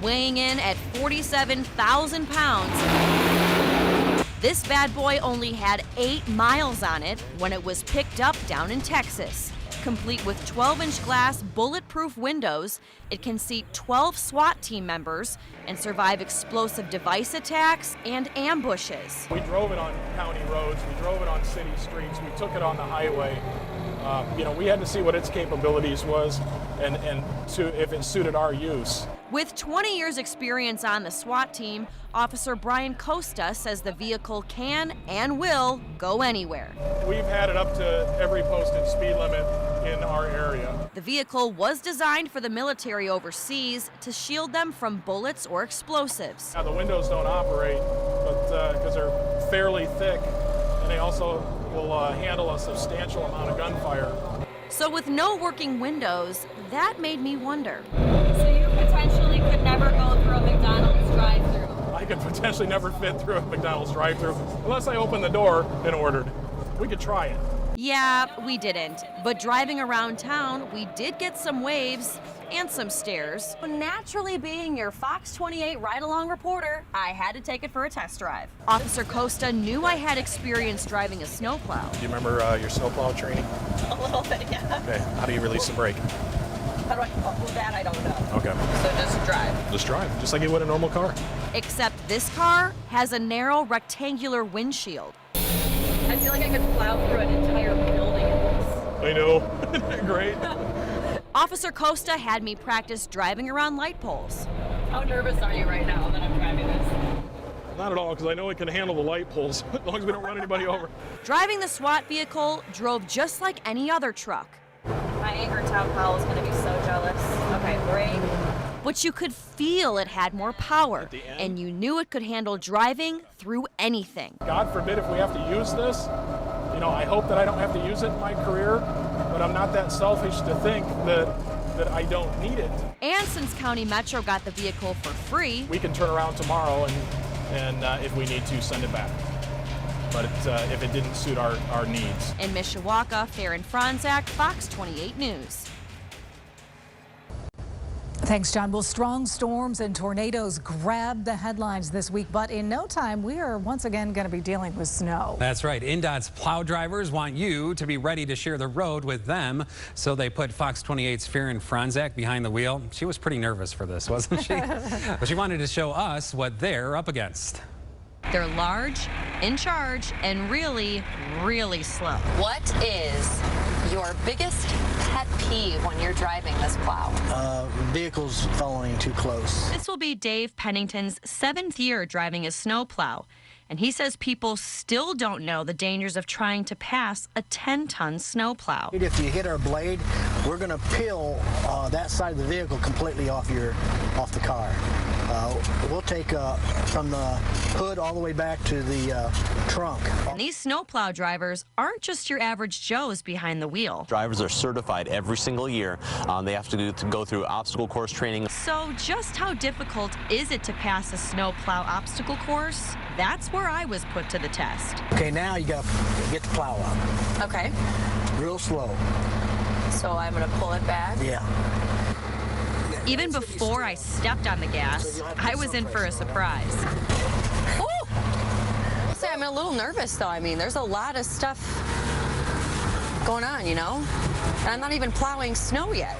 Weighing in at 47,000 pounds, this bad boy only had 8 miles on it when it was picked up down in Texas. Complete with 12-inch glass bulletproof windows, it can seat 12 SWAT team members and survive explosive device attacks and ambushes. We drove it on county roads, we drove it on city streets, we took it on the highway. We had to see what its capabilities was and if it suited our use. With 20 years experience on the SWAT team, Officer Brian Costa says the vehicle can and will go anywhere. We've had it up to every posted speed limit in our area. The vehicle was designed for the military overseas to shield them from bullets or explosives. Now, the windows don't operate, but because they're fairly thick, and they also will handle a substantial amount of gunfire. So with no working windows, that made me wonder. So you potentially could never go through a McDonald's drive-thru? I could potentially never fit through a McDonald's drive-thru unless I opened the door and ordered. We could try it. Yeah, we didn't. But driving around town, we did get some waves and some stares. Naturally, being your Fox 28 ride-along reporter, I had to take it for a test drive. Officer Costa knew I had experience driving a snowplow. Do you remember your snowplow training? A little bit, yeah. Okay, how do you release the brake? How do I, that I don't know. Okay. So just drive. Just drive, just like you would a normal car. Except this car has a narrow rectangular windshield. I feel like I could plow through an entire building in this. I know, isn't that great? Officer Costa had me practice driving around light poles. How nervous are you right now that I'm driving this? Not at all, because I know it can handle the light poles, as long as we don't run anybody over. Driving the SWAT vehicle drove just like any other truck. My Anchor Town pal is going to be so jealous. Okay, brake. But you could feel it had more power, and you knew it could handle driving through anything. God forbid if we have to use this. I hope that I don't have to use it in my career, but I'm not that selfish to think that I don't need it. And since County Metro got the vehicle for free, we can turn around tomorrow and if we need to, send it back. But if it didn't suit our needs. In Mishawaka, Faran Fronczak, Fox 28 News. Thanks, John. Well, strong storms and tornadoes grabbed the headlines this week, but in no time, we are once again going to be dealing with snow. That's right. INDOT's plow drivers want you to be ready to share the road with them, so they put Fox 28's Faran Fronczak behind the wheel. She was pretty nervous for this, wasn't she? But she wanted to show us what they're up against. They're large, in charge, and really, really slow. What is your biggest pet peeve when you're driving this plow? Vehicles following too close. This will be Dave Pennington's 7th year driving a snowplow, and he says people still don't know the dangers of trying to pass a 10-ton snowplow. If you hit our blade, we're going to peel that side of the vehicle completely off the car. We'll take from the hood all the way back to the trunk. And these snowplow drivers aren't just your average Joes behind the wheel. Drivers are certified every single year. They have to go through obstacle course training. So just how difficult is it to pass a snowplow obstacle course? That's where I was put to the test. Okay, now you got to get the plow up. Okay. Real slow. So I'm going to pull it back. Yeah. Even before I stepped on the gas, I was in for a surprise. Ooh. I'll say I'm a little nervous, though. I mean, there's a lot of stuff going on, And I'm not even plowing snow yet.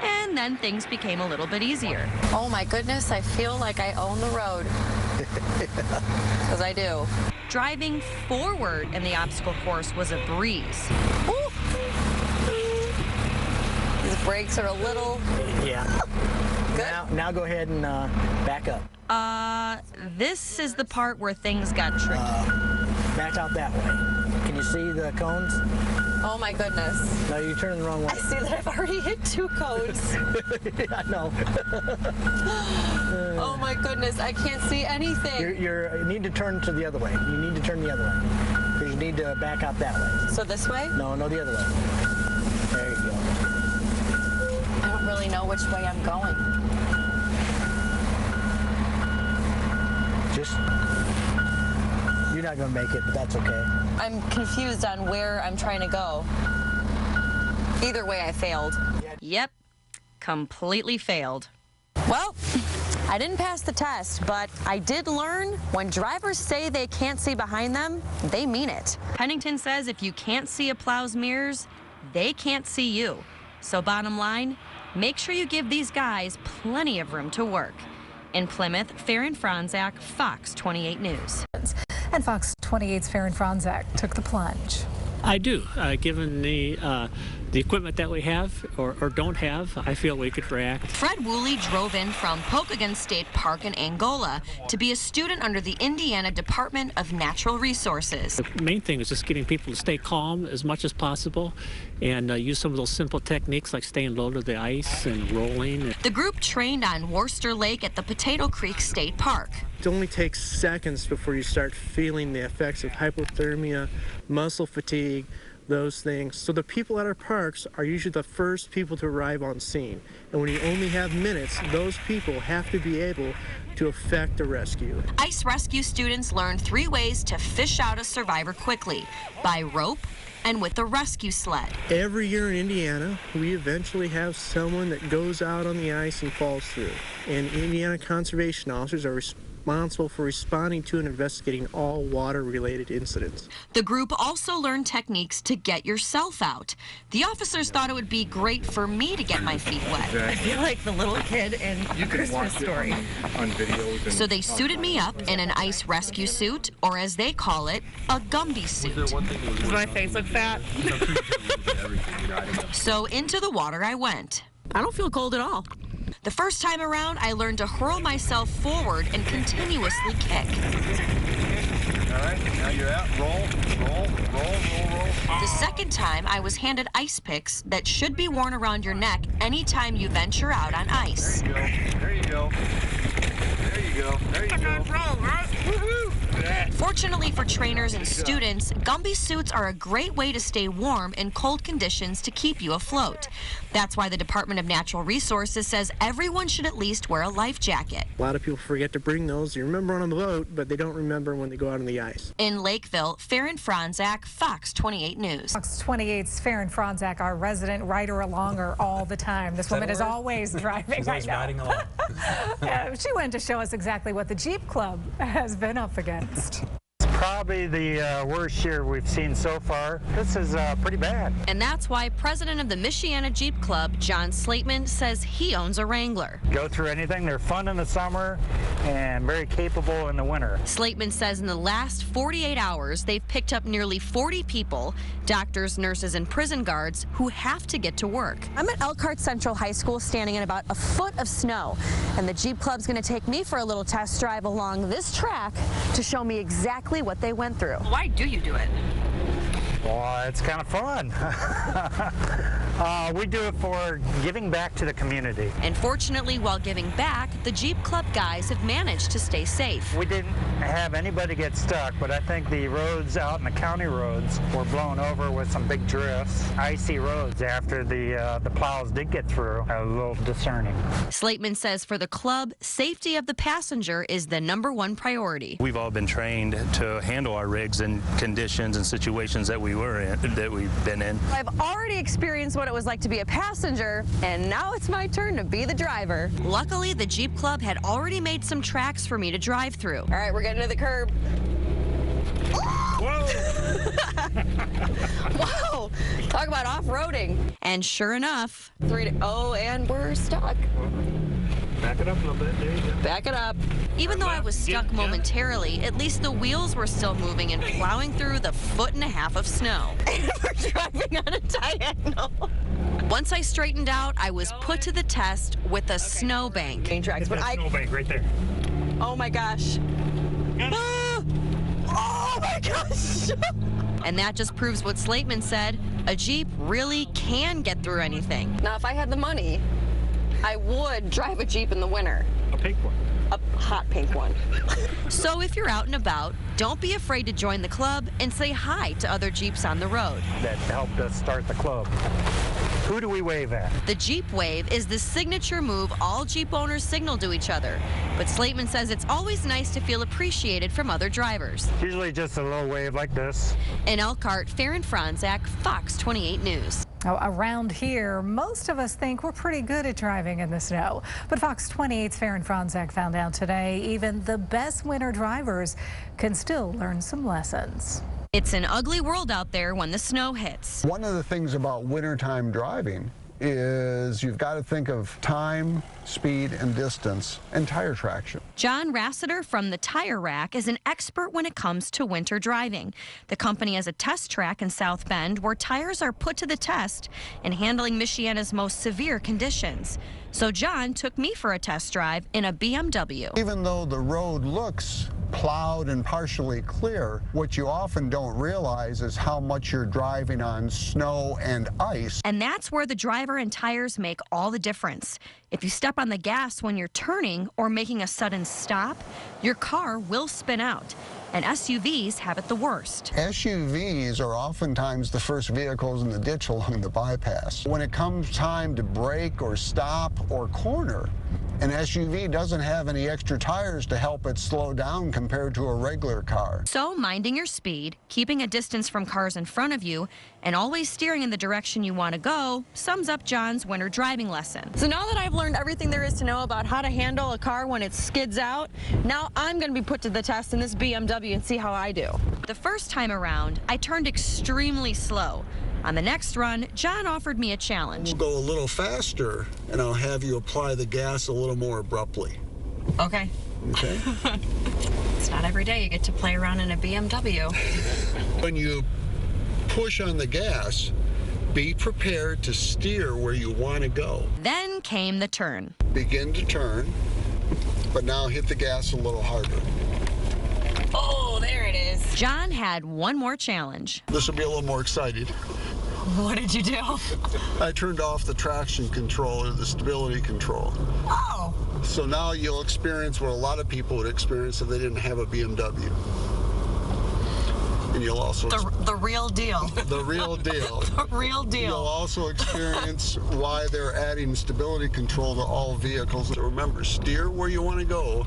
And then things became a little bit easier. Oh, my goodness. I feel like I own the road. Because I do. Driving forward in the obstacle course was a breeze. Ooh. These brakes are a little... Yeah. Good. Now go ahead and back up. This is the part where things got tricky. Back out that way. Can you see the cones? Oh, my goodness. No, you're turning the wrong way. I see that I've already hit 2 cones. I know. Oh, my goodness. I can't see anything. You need to turn to the other way. You need to turn the other way. Because you need to back out that way. So this way? No, the other way. There you go. I don't really know which way I'm going. You're not going to make it, but that's okay. I'm confused on where I'm trying to go. Either way, I failed. Yep, completely failed. Well, I didn't pass the test, but I did learn when drivers say they can't see behind them, they mean it. Pennington says if you can't see a plow's mirrors, they can't see you. So bottom line, make sure you give these guys plenty of room to work. In Plymouth, Faran Fronczak, Fox 28 News. And Fox 28's Faran Fronczak took the plunge. I do. Given the equipment that we have or don't have, I feel we could react. Fred Woolley drove in from Pokagon State Park in Angola to be a student under the Indiana Department of Natural Resources. The main thing is just getting people to stay calm as much as possible and use some of those simple techniques like staying low to the ice and rolling. The group trained on Worcester Lake at the Potato Creek State Park. It only takes seconds before you start feeling the effects of hypothermia, muscle fatigue, those things. So the people at our parks are usually the first people to arrive on scene. And when you only have minutes, those people have to be able to effect a rescue. Ice rescue students learned 3 ways to fish out a survivor quickly: by rope and with a rescue sled. Every year in Indiana, we eventually have someone that goes out on the ice and falls through. And Indiana conservation officers are responsible for responding to and investigating all water-related incidents. The group also learned techniques to get yourself out. The officers thought it would be great for me to get my feet wet. I feel like the little kid in Christmas Story. On videos. So they suited me up in an ice rescue suit, or as they call it, a Gumby suit. Does my face look fat? So into the water I went. I don't feel cold at all. The first time around, I learned to hurl myself forward and continuously kick. All right, now you're out. Roll. The second time, I was handed ice picks that should be worn around your neck anytime you venture out on ice. There you go. Roll, right? Woohoo! Fortunately for trainers and students, Gumby suits are a great way to stay warm in cold conditions to keep you afloat. That's why the Department of Natural Resources says everyone should at least wear a life jacket. A lot of people forget to bring those. You remember on the boat, but they don't remember when they go out on the ice. In Lakeville, Faran Fronczak, Fox 28 News. Fox 28's Faran Fronczak, our resident rider along her all the time. This woman is always driving. She's always riding along. She went to show us exactly what the Jeep Club has been up against. Probably the worst year we've seen so far. This is pretty bad. And that's why President of the Michiana Jeep Club, John Slateman, says he owns a Wrangler. Go through anything. They're fun in the summer and very capable in the winter. Slateman says in the last 48 hours, they've picked up nearly 40 people, doctors, nurses, and prison guards, who have to get to work. I'm at Elkhart Central High School standing in about a foot of snow, and the Jeep Club's going to take me for a little test drive along this track to show me exactly what they went through. Why do you do it? Well, it's kind of fun. We do it for giving back to the community. And fortunately, while giving back, the Jeep Club guys have managed to stay safe. We didn't have anybody get stuck, but I think the roads out in the county roads were blown over with some big drifts. Icy roads after the plows did get through. A little discerning. Slateman says for the club, safety of the passenger is the #1 priority. We've all been trained to handle our rigs in conditions and situations that we've been in. I've already experienced what it was like to be a passenger, and now it's my turn to be the driver. Luckily, the Jeep Club had already made some tracks for me to drive through. All right, we're getting to the curb. Whoa! Wow! Talk about off-roading. And sure enough, and we're stuck. Back it up a little bit. There you go. Back it up. even though I was stuck momentarily, at least the wheels were still moving and plowing through the 1.5 feet of snow. We're driving on a diagonal. Once I straightened out, I was put to the test with a snowbank. Snowbank right there. Oh my gosh. Oh my gosh. And that just proves what Slateman said. A Jeep really can get through anything. Now, if I had the money, I would drive a Jeep in the winter. A pink one. A hot pink one. So if you're out and about, don't be afraid to join the club and say hi to other Jeeps on the road. That helped us start the club. Who do we wave at? The Jeep wave is the signature move all Jeep owners signal to each other. But Slateman says it's always nice to feel appreciated from other drivers. Usually just a little wave like this. In Elkhart, Faran Fronczak, Fox 28 News. Oh, around here, most of us think we're pretty good at driving in the snow. But Fox 28's Faran Fronczak found out today even the best winter drivers can still learn some lessons. It's an ugly world out there when the snow hits. One of the things about wintertime driving is you've got to think of time, speed, and distance, and tire traction. John Rassiter from the Tire Rack is an expert when it comes to winter driving. The company has a test track in South Bend where tires are put to the test in handling Michiana's most severe conditions. So John took me for a test drive in a BMW. Even though the road looks plowed and partially clear, what you often don't realize is how much you're driving on snow and ice. And that's where the driver and tires make all the difference. If you step on the gas when you're turning or making a sudden stop, your car will spin out. And SUVs have it the worst. SUVs are oftentimes the first vehicles in the ditch along the bypass. When it comes time to brake or stop or corner, an SUV doesn't have any extra tires to help it slow down compared to a regular car. So minding your speed, keeping a distance from cars in front of you, and always steering in the direction you want to go sums up John's winter driving lesson. So now that I've learned everything there is to know about how to handle a car when it skids out, now I'm going to be put to the test in this BMW and see how I do. The first time around, I turned extremely slow. On the next run, John offered me a challenge. We'll go a little faster, and I'll have you apply the gas a little more abruptly. Okay. Okay? It's not every day you get to play around in a BMW. When you push on the gas, be prepared to steer where you want to go. Then came the turn. Begin to turn, but now hit the gas a little harder. Oh, there it is. John had one more challenge. This will be a little more exciting. What did you do? I turned off the traction control or the stability control. Oh. So now you'll experience what a lot of people would experience if they didn't have a BMW. And you'll also... The real deal. The real deal. The real deal. You'll also experience why they're adding stability control to all vehicles. So remember, steer where you want to go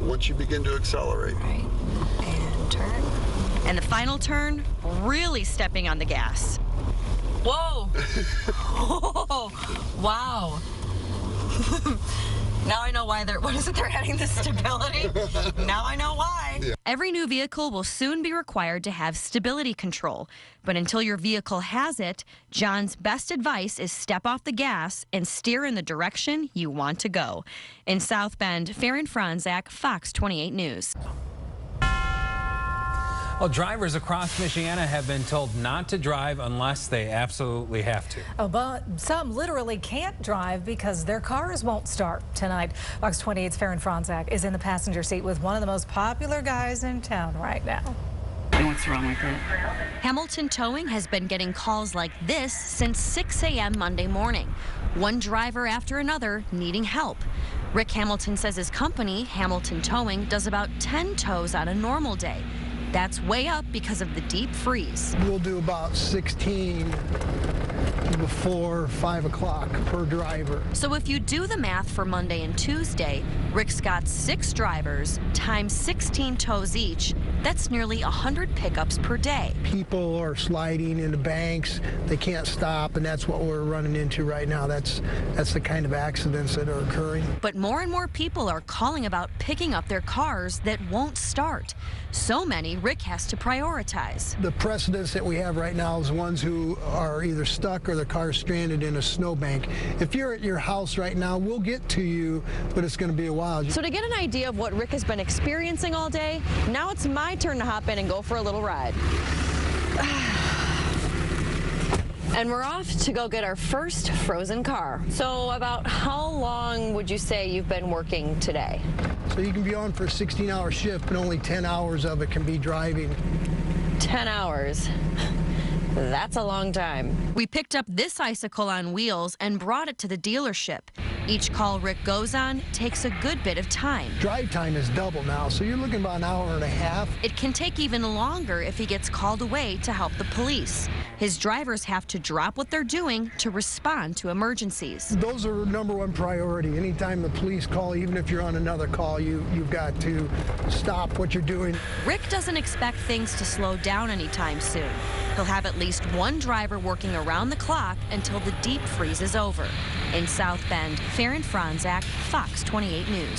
once you begin to accelerate. Right. And turn. And the final turn, really stepping on the gas. Whoa. Oh, wow. Now I know why they're adding the stability? Now I know why. Yeah. Every new vehicle will soon be required to have stability control. But until your vehicle has it, John's best advice is step off the gas and steer in the direction you want to go. In South Bend, Faran Fronczak, Fox 28 News. Well, drivers across Michiana have been told not to drive unless they absolutely have to. Oh, but some literally can't drive because their cars won't start tonight. Fox 28's Faran Fronczak is in the passenger seat with one of the most popular guys in town right now. What's wrong with it? Hamilton Towing has been getting calls like this since 6 a.m. Monday morning. One driver after another needing help. Rick Hamilton says his company, Hamilton Towing, does about 10 tows on a normal day. That's way up because of the deep freeze. We'll do about 16 before 5 o'clock per driver. So if you do the math for Monday and Tuesday, Rick's got 6 drivers times 16 tows each. That's nearly 100 pickups per day. People are sliding into banks. They can't stop, and that's what we're running into right now. That's the kind of accidents that are occurring. But more and more people are calling about picking up their cars that won't start. So many, Rick has to prioritize. The precedents that we have right now is ones who are either stuck or the car stranded in a snowbank. If you're at your house right now, we'll get to you, but it's going to be a while. So to get an idea of what Rick has been experiencing all day, now it's my turn to hop in and go for a little ride. And we're off to go get our first frozen car. So about how long would you say you've been working today? So you can be on for a 16-hour shift, but only 10 hours of it can be driving. 10 hours. That's a long time. We picked up this icicle on wheels and brought it to the dealership. Each call Rick goes on takes a good bit of time. Drive time is double now, so you're looking about an hour and a half. It can take even longer if he gets called away to help the police. His drivers have to drop what they're doing to respond to emergencies. Those are number one priority. Anytime the police call, even if you're on another call, you've got to stop what you're doing. Rick doesn't expect things to slow down anytime soon. He'll have at least one driver working around the clock until the deep freeze is over. In South Bend, Faran Fronczak, Fox 28 News.